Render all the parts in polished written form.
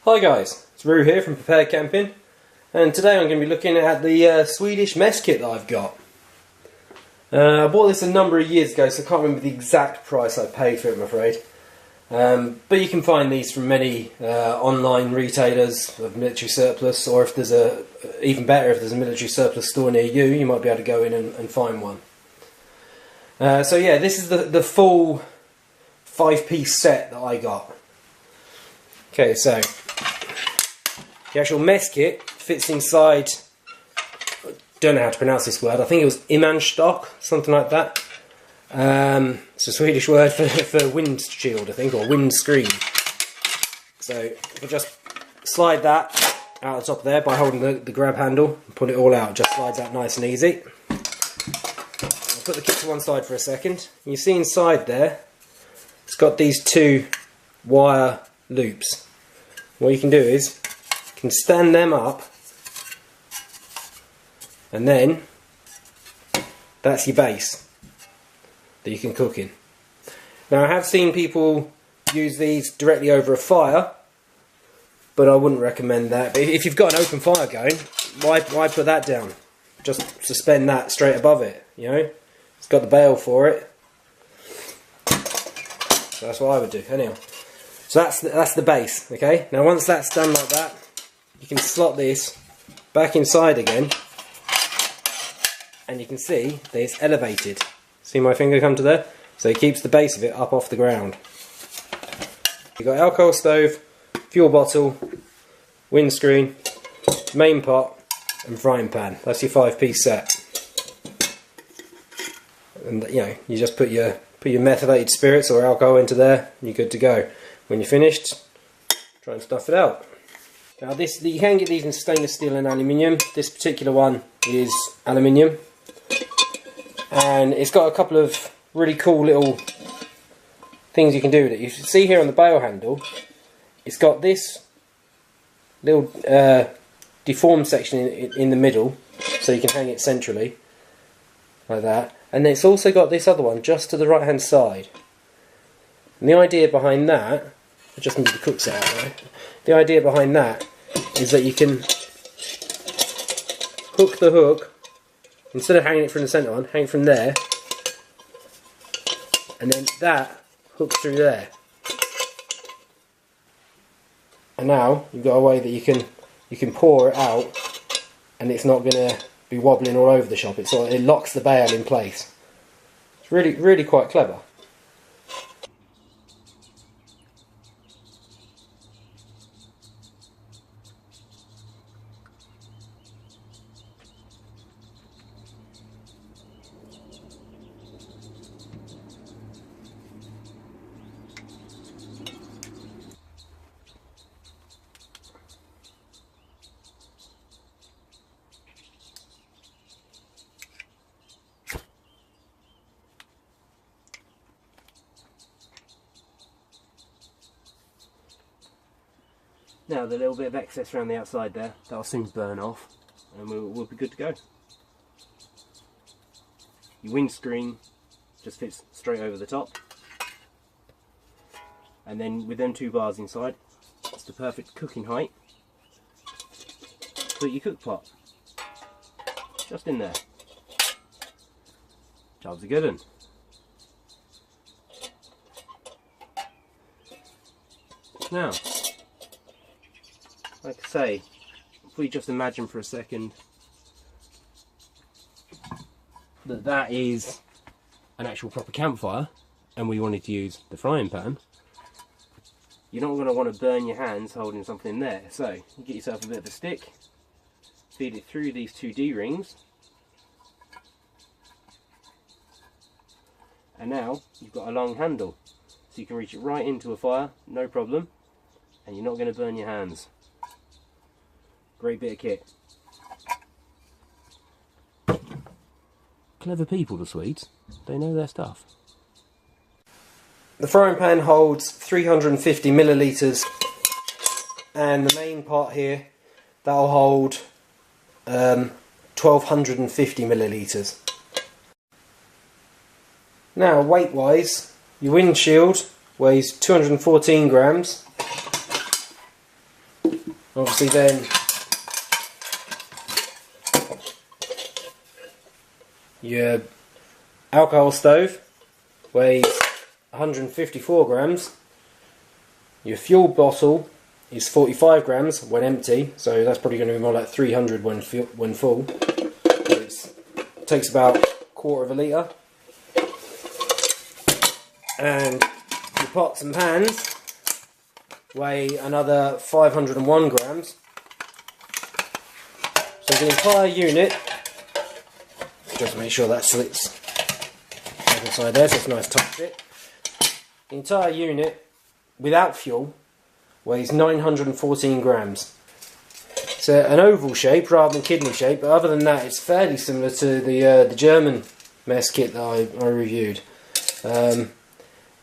Hi guys, it's Roo here from Prepared Camping, and today I'm going to be looking at the Swedish mess kit that I've got. I bought this a number of years ago, so I can't remember the exact price I paid for it, I'm afraid. But you can find these from many online retailers of military surplus, or if there's even better, if there's a military surplus store near you, you might be able to go in and find one. So yeah, this is the full 5-piece set that I got. Okay, so the actual mess kit fits inside, I don't know how to pronounce this word, I think it was Imanstock, something like that. It's a Swedish word for windshield, I think, or windscreen. So if I just slide that out the top there by holding the grab handle and pull it all out, it just slides out nice and easy. I'll put the kit to one side for a second. You see inside there, it's got these two wire loops. What you can do is you can stand them up, and then that's your base that you can cook in. Now I have seen people use these directly over a fire, but I wouldn't recommend that. But if you've got an open fire going, why put that down? Just suspend that straight above it, you know. It's got the bail for it. So that's what I would do. Anyhow, so that's the base. Okay. Now once that's done like that, you can slot this back inside again, and you can see that it's elevated. See my finger come to there? So it keeps the base of it up off the ground. You've got alcohol stove, fuel bottle, windscreen, main pot, and frying pan. That's your 5-piece set. And you know, you just put your methylated spirits or alcohol into there, and you're good to go. When you're finished, try and stuff it out. Now you can get these in stainless steel and aluminium. This particular one is aluminium, and it's got a couple of really cool little things you can do with it. You can see here on the bail handle, it's got this little deformed section in the middle, so you can hang it centrally like that. And then it's also got this other one just to the right hand side. And the idea behind that, I just need the cook set out there. The idea behind that is that you can hook the hook, instead of hanging it from the centre one, hang it from there, and then that hooks through there. And now you've got a way that you can pour it out, and it's not going to be wobbling all over the shop. It locks the bail in place. It's really quite clever. Now the little bit of excess around the outside there, that'll soon burn off, and we'll be good to go. Your windscreen just fits straight over the top, and then with them two bars inside, it's the perfect cooking height. Put your cook pot just in there. Job's a good one. Now, like I say, if we just imagine for a second that is an actual proper campfire, and we wanted to use the frying pan, you're not going to want to burn your hands holding something in there. So you get yourself a bit of a stick, feed it through these two D-rings, and now you've got a long handle, so you can reach it right into a fire, no problem, and you're not going to burn your hands. Great bit of kit. Clever people, the Swedes. They know their stuff. The frying pan holds 350 millilitres, and the main pot here, that'll hold 1250 millilitres. Now, weight wise, your windshield weighs 214 grams. Obviously then your alcohol stove weighs 154 grams. Your fuel bottle is 45 grams when empty, so that's probably going to be more like 300 when full. It takes about a quarter of a litre. And your pots and pans weigh another 501 grams. So the entire unit, just make sure that slits inside there, so it's a nice tight fit. The entire unit, without fuel, weighs 914 grams. It's an oval shape rather than kidney shape, but other than that it's fairly similar to the German mess kit that I reviewed.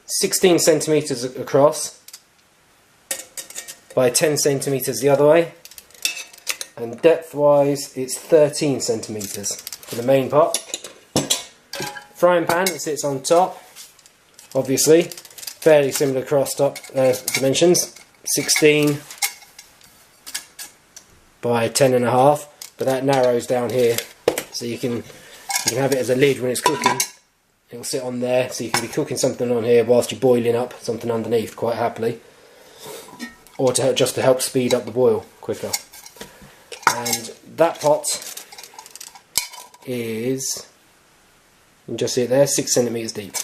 16 centimetres across by 10 centimetres the other way, and depth wise it's 13 centimetres for the main pot. Frying pan that sits on top, obviously fairly similar cross top dimensions, 16 by 10.5, but that narrows down here, so you can have it as a lid when it's cooking. It'll sit on there, so you can be cooking something on here whilst you're boiling up something underneath quite happily, or just to help speed up the boil quicker. And that pot is, you can just see it there, 6 centimetres deep.